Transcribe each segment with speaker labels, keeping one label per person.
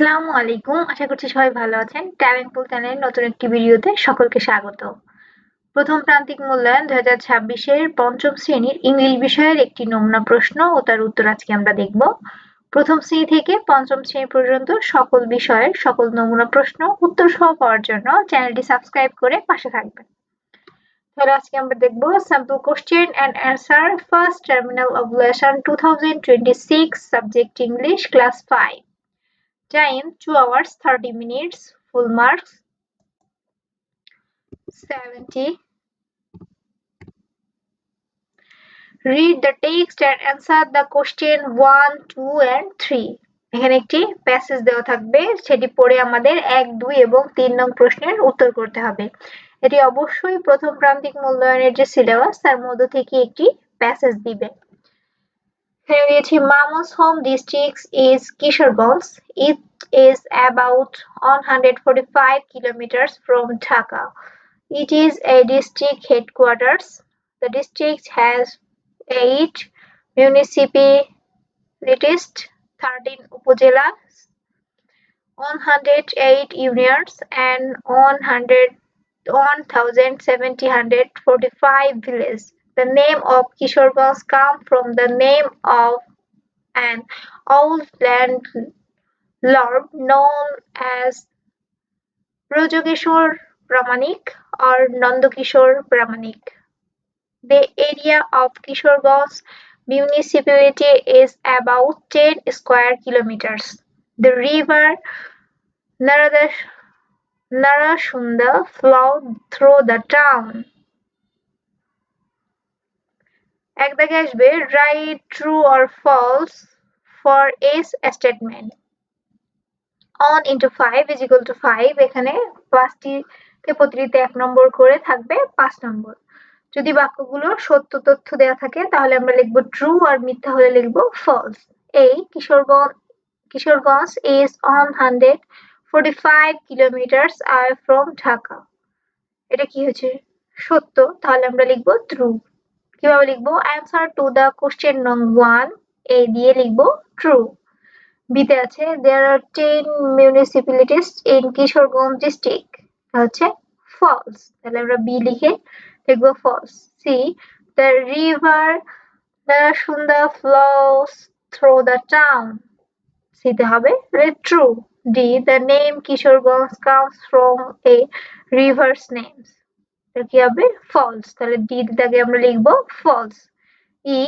Speaker 1: আসসালামু আলাইকুম। আশা করছি সবাই ভালো আছেন। ট্যালেন্ট পুল চ্যানেলের নতুন একটি ভিডিওতে সকলকে স্বাগত। প্রথম প্রান্তিক মূল্যায়ন ২০২৬ এর পঞ্চম শ্রেণীর ইংলিশ বিষয়ের একটি নমুনা প্রশ্ন ও তার উত্তর আজকে আমরা দেখব। প্রথম শ্রেণী থেকে পঞ্চম শ্রেণী পর্যন্ত সকল বিষয়ের সকল নমুনা প্রশ্ন উত্তর সহ পাওয়ার জন্য চ্যানেলটি সাবস্ক্রাইব করে পাশে থাকবেন। তাহলে আজকে আমরা দেখব sample question and answer first terminal of lesson 2026 subject English class 5. Time 2 hours 30 minutes. Full marks 70. Read the text and answer the question 1, 2 and 3. এখানে একটি প্যাসেজ দেওয়া থাকবে, সেটি পড়ে আমাদের 1, 2 এবং 3 নং প্রশ্নের উত্তর করতে হবে। এটি অবশ্যই প্রথম প্রান্তিক মূল্যায়নের যে সিলেবাস তার মধ্য থেকে একটি প্যাসেজ দিবে। এখানে দিয়েছি Mamo's home district is Kishoreganj. It is about 145 kilometers from Dhaka. It is a district headquarters. The district has 8 municipalities, 13 upazilas, 108 unions and 1,745 villages. The name of Kishoreganj comes from the name of an old landlord known as Brojageshwar Pramanik or Nandakishore Pramanik. The area of Kishoreganj municipality is about 10 square kilometers. The river Narasunda flows through the town. এক দাগে আসবে write true or false for each statement. On into 5 is equal to 5. এখানে পাঁচটিতে প্রতিটিতে 1 নম্বর করে থাকবে 5 নম্বর। যদি বাক্যগুলোর সত্য তথ্য দেওয়া থাকে তাহলে আমরা লিখব ট্রু আর মিথ্যা হলে লিখব ফলস। এই Kishoreganj is 145 kilometers away from Dhaka. এটা কি হচ্ছে সত্য, তাহলে আমরা লিখব ট্রু। কিভাবে লিখব answer to the question number 1 এ দিয়ে লিখব ট্রু। বিতে আছে there are 10 municipalities in Kishoreganj district, হচ্ছে false, তাহলে আমরা বি লিখে লিখব false. C the river Narasunda flows through the town, C তে হবে true. D the name Kishoreganj comes from a river's name, এটা কি হবে false, তাহলে D টাকে আমরা লিখব false. E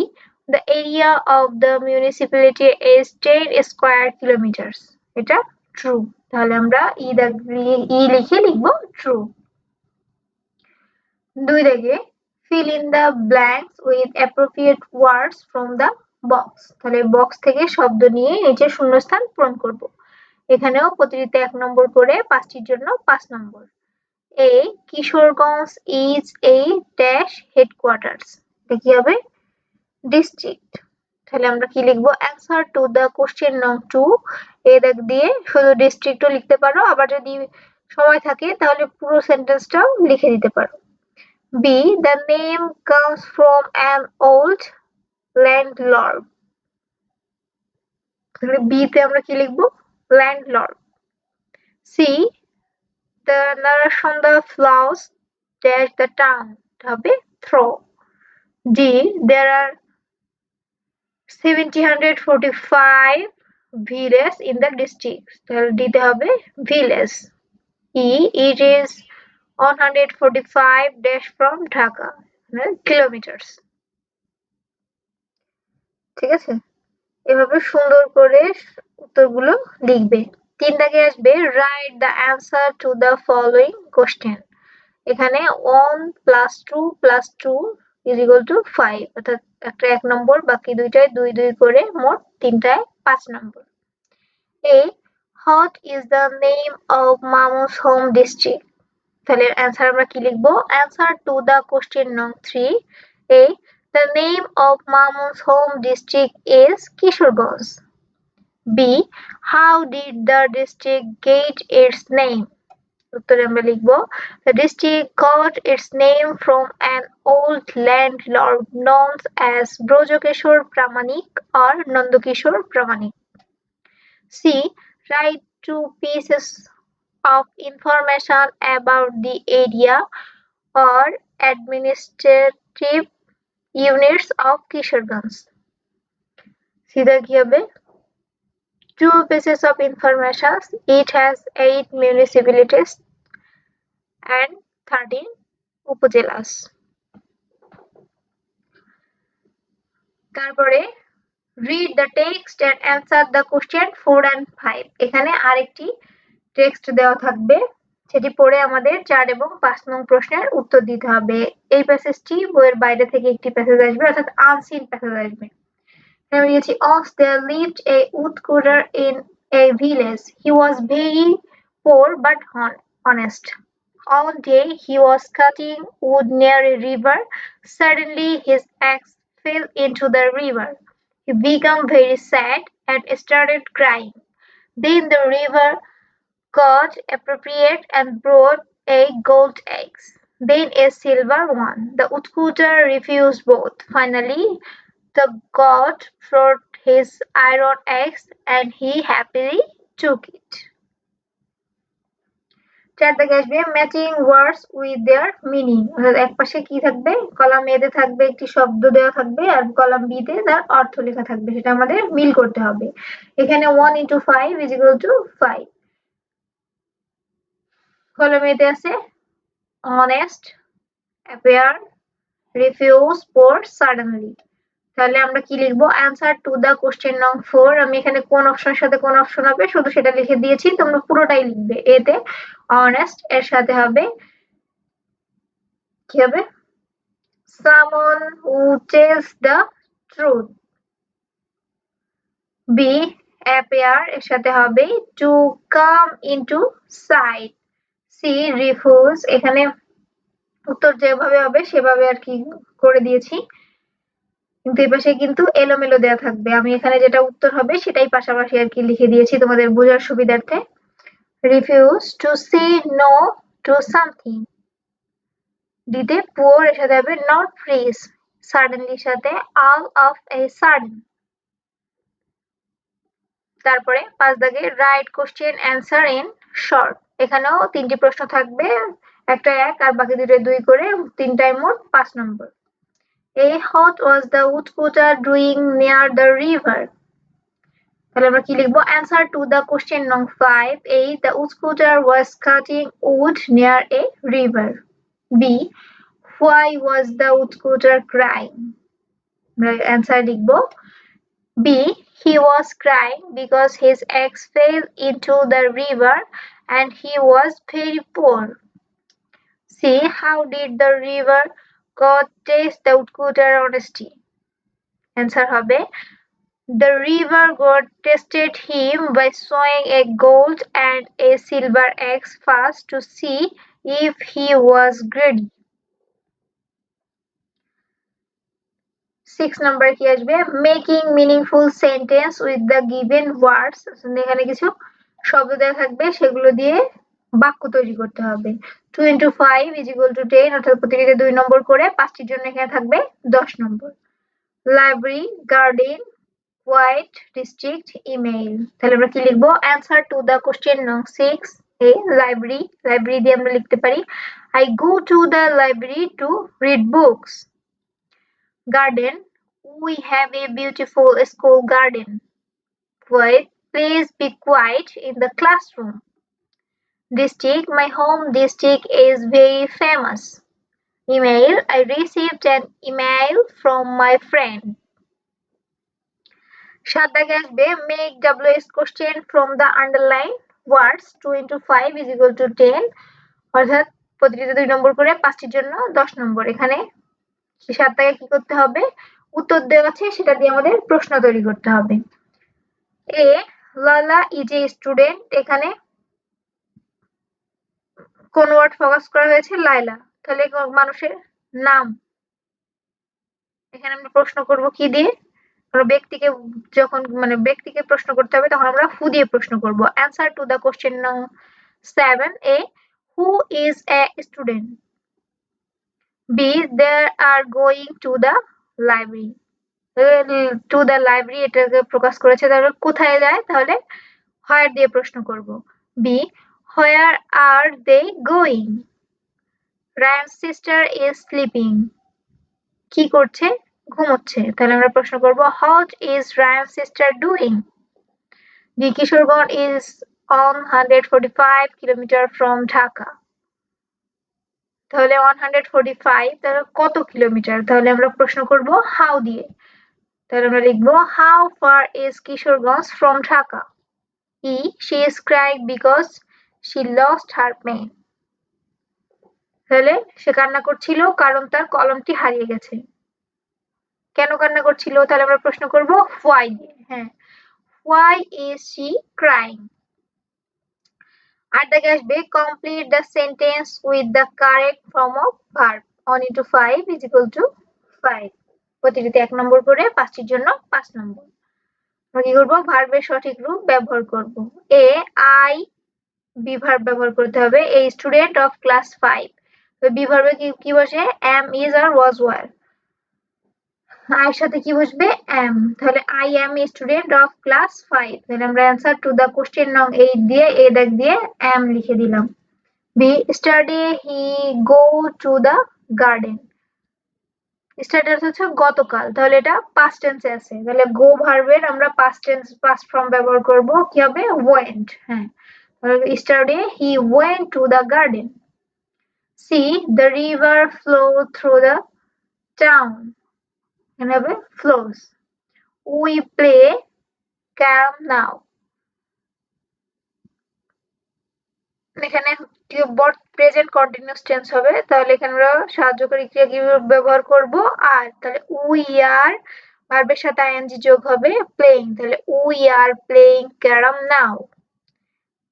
Speaker 1: the area of the municipality is 10 square kilometers, এটা true, তাহলে আমরা ই লিখে লিখব true. 2 দাগে fill in the blanks with appropriate words from the box, তাহলে বক্স থেকে শব্দ নিয়ে নিচে শূন্যস্থান পূরণ করব। এখানেও প্রতিটিতে 1 নম্বর করে 5টির জন্য 5 নম্বর। A Kishoreganj is a dash headquarters, এটা কি হবে ডিস্ট্রিক্ট, তাহলে আমরা কি লিখব অ্যান্সার টু দ্য কোশ্চেন নং 2 এ দাগ দিয়ে শুধু ডিস্ট্রিক্টও লিখতে পারো, আবার যদি সময় থাকে তাহলে পুরো সেন্টেন্সটাও লিখে দিতে পারো। B the name comes from an old landlord, তাহলে B তে আমরা কি লিখব landlord. C the Narasunda flows dash the town, হবে through. D there are 745 villages in the district, তাহলে দিতে হবে village. E it is 145 dash from Dhaka, kilometers. ঠিক আছে, এভাবে সুন্দর করে উত্তরগুলো লিখবে। 3 দাগে আসবে write the answer to the following question. এখানে 1 plus 2 plus 2 is equal to 5, অর্থাৎ একটা 1 নম্বর, বাকি দুইটায় 2 2 করে মোট 3টায় 5 নম্বর। A what is the name of Mamo's home district, তাহলে অ্যান্সার আমরা কি লিখব অ্যান্সার টু দ্য কোশ্চেন নং 3 A the name of Mamo's home district is Kishoreganj. B how did the district get its name, উত্তরে আমরা লিখব the district got its name from an old landlord known as Brojageshwar Pramanik or Nandakishore Pramanik. C write two pieces of information about the area or administrative units of Kisharganj. सीधा কি হবে? Two pieces of information. It has 8 municipalities and 13 upazilas. তারপরে read the text and answer the question 4 and 5 এখানে আরেকটি text দেওয়া থাকবে সেটি পড়ে আমাদের 4 এবং 5 নং প্রশ্নের উত্তর দিতে হবে এই প্যাসেজটি বইয়ের বাইরে থেকে একটি প্যাসেজ আসবে অর্থাৎ আনসিন প্যাসেজ আসবে আমি দিয়েছি of there lived a woodcutter in a village he was very poor but honest one day he was cutting wood near a river suddenly his axe fell into the river he became very sad and started crying then the river got appropriate and brought a gold axe, then a silver one. The woodcutter refused both. Finally, the god brought his iron axe and he happily took it. চার দাগে আসবে matching words with their meaning অর্থাৎ এক পাশে কি থাকবে column এ তে থাকবে একটি শব্দ দেওয়া থাকবে আর কলাম বি তে তার অর্থ লেখা থাকবে সেটা আমাদের মিল করতে হবে এখানে 1 into 5 is equal to 5 কলম এতে আছে honest appear refuse poor suddenly তাহলে আমরা কি লিখবো answer to the question নং 4 আমি এখানে কোন অপশনের সাথে কোন অপশন হবে শুধু সেটা লিখে দিয়েছি তোমরা পুরোটাই লিখবে এতে honest এর সাথে হবে কি হবে someone who tells the truth b appear এর সাথে হবে to come into sight c refuse এখানে উত্তর যেভাবে হবে সেভাবে আর কি করে দিয়েছি কিন্তু এই পাশে কিন্তু এলোমেলো দেয়া থাকবে আমি এখানে যেটা উত্তর হবে সেটাই পাশাপাশি আর কি লিখে দিয়েছি তোমাদের বোঝার সুবিধার্থে refuse to say no to something দিতে poor এর সাথে হবে not freeze suddenly সাথে all of a sudden তারপরে 5 দাগে right question answer in short এখানেও তিনটি প্রশ্ন থাকবে একটা এক আর বাকি দুটো 2 করে তিনটায় মোট 5 নম্বর A what was the woodcutter doing near the river তাহলে আমরা কি লিখবো answer to the question নং 5 A the woodcutter was cutting wood near a river B why was the woodcutter crying আমরা answer লিখবো B he was crying because his axe fell into the river and he was very poor C how did the river god test the woodcutter honesty answer হবে the river god tested him by showing a gold and a silver axe first to see if he was greedy 6 number কি আসবে making meaningful sentence with the given words এখানে কিছু শব্দ দেওয়া থাকবে সেগুলো দিয়ে বাক্য তৈরি করতে হবে 2 into 5 is equal to 10 অর্থাৎ প্রতিটিতে 2 নম্বর করে পাঁচটির জন্য এখানে থাকবে 10 নম্বর library garden white district email তাহলে আমরা কি লিখবো answer to the question নং 6 a library দিয়ে আমরা লিখতে পারি I go to the library to read books garden we have a beautiful school garden quiet please be quiet in the classroom district my home district is very famous email I received an email from my friend 7 দাগে আসবে make WS question from the underline words 2 into 5 is equal to 10 অর্থাৎ প্রতিটিতে 2 নম্বর করে পাঁচটির জন্য 10 নম্বর এখানে 7 দাগে কি করতে হবে উত্তর দেওয়া আছে সেটা দিয়ে আমাদের প্রশ্ন তৈরি করতে হবে এ লালা ইজ এ স্টুডেন্ট এখানে কোন ওয়ার্ড ফোকাস করা হয়েছে লাইলা তাহলে মানুষের নাম এখানে আমরা প্রশ্ন করব কি দিয়ে ব্যক্তিকে যখন মানে ব্যক্তিকে প্রশ্ন করতে হবে তখন আমরা হু দিয়ে প্রশ্ন করব অ্যানসার টু দ্য কোশ্চেন নং 7 a who is a student B there are going to the library to the library এটাকে প্রকাশ করেছে তাহলে কোথায় যায় তাহলে হোয়ার দিয়ে প্রশ্ন করব। B, where are they going? Ryan's sister is sleeping. কি করছে? ঘুমোচ্ছে। তাহলে আমরা প্রশ্ন করব, what is Ryan's sister doing? The Kishoreganj is on 145 kilometre from Dhaka. তাহলে 145 তাহলে কত কিলোমিটার? তাহলে আমরা প্রশ্ন করব হাউ দিয়ে। তাহলে আমরা লিখব, how far is Kishoreganj from Dhaka? E, she is crying because she lost her pen. তাহলে সে কান্না করছিল কারণ তার কলমটি হারিয়ে গেছে। কেন কান্না করছিল? তাহলে আমরা প্রশ্ন করব why দিয়ে। হ্যাঁ, why is she crying? আর দাগে আসবে complete the sentence with the correct form of verb. 1 into 5 is equal to 5. প্রতিটিতে 1 নম্বর করে, 5টির জন্য 5 নম্বর। আমরা কি করব? ভার্বের সঠিক রূপ ব্যবহার করব। এ, আই, বি ভার্ব ব্যবহার করতে হবে। A student of class 5। তো বি ভার্বে কি বসে? am, is R was were। আয়ের সাথে কি বসবে? am। তাহলে I am a student of class 5। তাহলে আমরা অ্যান্সার টু দ্য কোশ্চেন নং 8 দিয়ে এ দাগ দিয়ে am লিখে দিলাম। B, yesterday he go to the garden। yesterday অর্থ হচ্ছে গতকাল, তাহলে এটা past tense এ আছে। তাহলে go ভার্বের আমরা past tense past form ব্যবহার করব। কি হবে? went। হ্যাঁ, তাহলে yesterday he went to the garden। See, the river flow through the town। এখানে হবে flows। We play carom now। এখানে প্রেজেন্ট কন্টিনিউয়াস টেন্স হবে। তাহলে এখানে আমরা সাহায্যকারী ক্রিয়া কিভাবে ব্যবহার করব? আর। তাহলে উই আর ভার্বের সাথে আইএনজি যোগ হবে প্লেইং। তাহলে we are playing carrom now.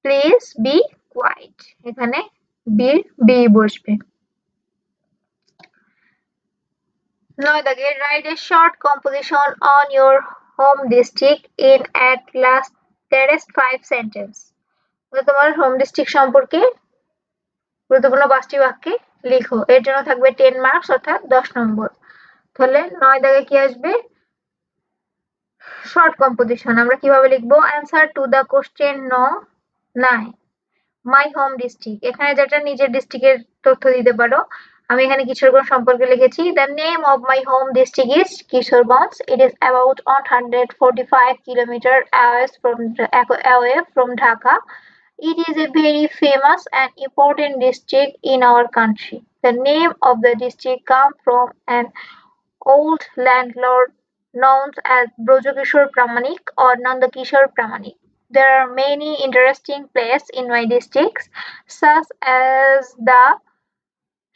Speaker 1: Please be quiet. এখানে বি বসবে। 9 দাগে write a short composition on your home district in at last টেরেস্ট 5 সেন্টেন্স। তোমার হোম ডিস্ট্রিক্ট সম্পর্কে গুরুত্বপূর্ণ 5টি বাক্যে লিখো। এর জন্য থাকবে 10 মার্কস অর্থাৎ 10 নম্বর। তাহলে 9 দাগে কি আসবে? Short composition. আমরা কিভাবে লিখবো? অ্যান্সার টু দ্য কোশ্চেন নং 9। মাই হোম ডিস্ট্রিক্ট, এখানে যেটা নিজের ডিস্ট্রিক্টের তথ্য দিতে পারো। আমি এখানে কিশোরগঞ্জ সম্পর্কে লিখেছি। The name of my home district is Kishoreganj. It is about 145 kilometre away from Dhaka. It is a very famous and important district in our country. The name of the district comes from an old landlord known as Brojokishore Pramanik or Nandakishore Pramanik. There are many interesting places in my districts, such as the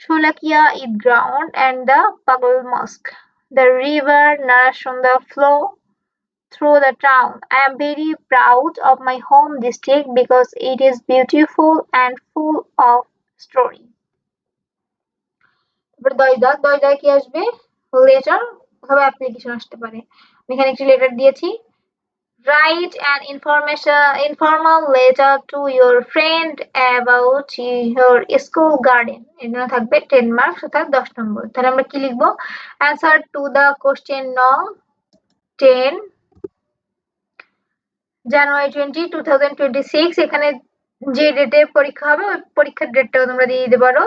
Speaker 1: Shulakia Eid Ground and the Pagal Mosque. The river Narasunda flows through the town. I am very proud of my home district because it is beautiful and full of story. দয়দায় কি আসবে? Letter অথবা application আসতে পারে। আমি এখানে একটি letter দিয়েছি। Write an informal letter to your friend about your school garden। এর জন্য থাকবে 10 মার্কস অর্থাৎ 10 নম্বর। তাহলে আমরা কি লিখবো? অ্যান্সার টু দ্য কোশ্চেন নং 10 জানুয়ারি 20, 2026। এখানে যে ডেটে পরীক্ষা হবে ওই পরীক্ষার ডেটটাও তোমরা দিয়ে দিতে পারো।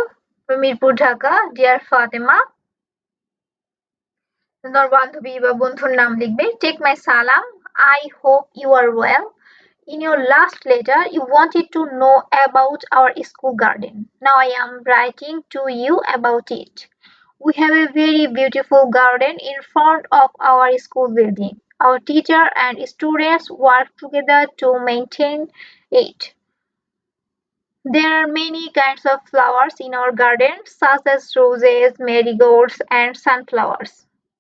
Speaker 1: মিরপুর, ঢাকা। ডিয়ার ফাতেমা। তোমার বান্ধবী বা বন্ধুর নাম লিখবে। টেক মাই সালাম। I hope you are well. In your last letter, you wanted to know about our school garden. Now I am writing to you about it. We have a very beautiful garden in front of our school building. Our teacher and students work together to maintain it. There are many kinds of flowers in our garden, such as roses, marigolds, and sunflowers.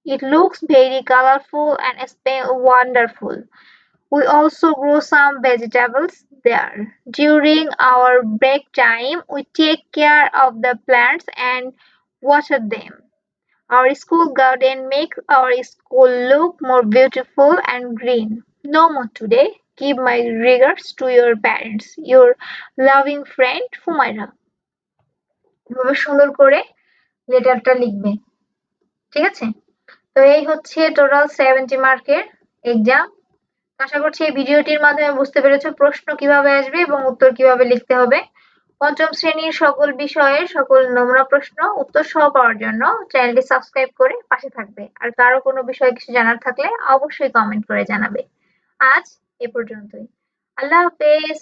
Speaker 1: It looks very colorful and smells wonderful. We also grow some vegetables there. During our break time, we take care of the plants and water them. Our school garden makes our school look more beautiful and green. No more today. Give my regards to your parents. Your loving friend, Humaira. এভাবে সুন্দর করে লেটারটা লিখবে। ঠিক আছে? তো এই হচ্ছে টোটাল 70 মার্কের এক্সাম। আশা করছি এই ভিডিওটির মাধ্যমে বুঝতে পেরেছো প্রশ্ন কিভাবে আসবে এবং উত্তর কিভাবে লিখতে হবে। পঞ্চম শ্রেণীর সকল বিষয়ের সকল নমুনা প্রশ্ন উত্তর সহ পাওয়ার জন্য চ্যানেলটি সাবস্ক্রাইব করে পাশে থাকবে। আর কারো কোনো বিষয়ে কিছু জানার থাকলে অবশ্যই কমেন্ট করে জানাবে। আজ এ পর্যন্তই। আল্লাহ হাফেজ।